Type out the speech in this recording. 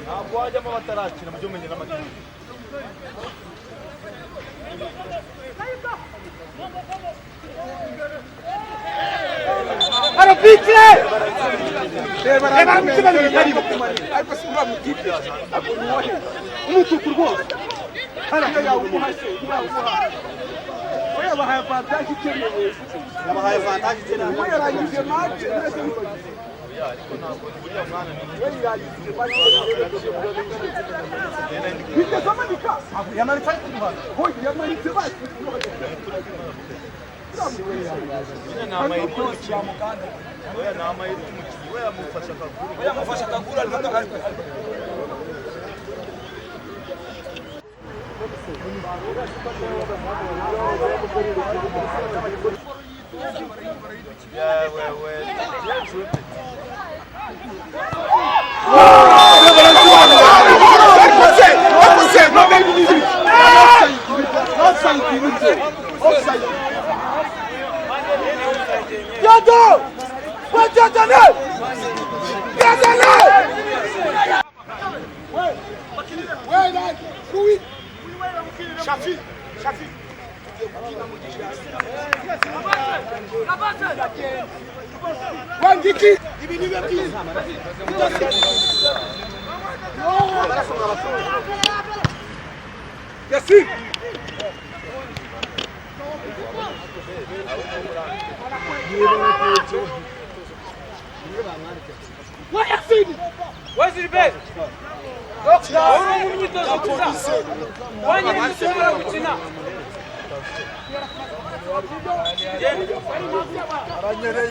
ntabwo wajyamo batarakina mu by'umenye n'amategeko. Arapite! Umutuku rwose. Haraka yawe umuhashye, oya bahaye vantage ikenewe. Nabahaye vantage ikenewe. Oya yarangije match nese ariko ntabwo buriya mwana ni yarangije match. Bitazamanika. Yamanitse ku ruhande. Hoye yamanitse basi. Nyine ni amayeri y'umukinnyi. Oya ni amayeri y'umukinnyi. We yamufasha akaguru. Oya amufasha akaguru ariko Shafi. Wangiki ibi ni byiza. Yasin. Yasin. Where's the best? Why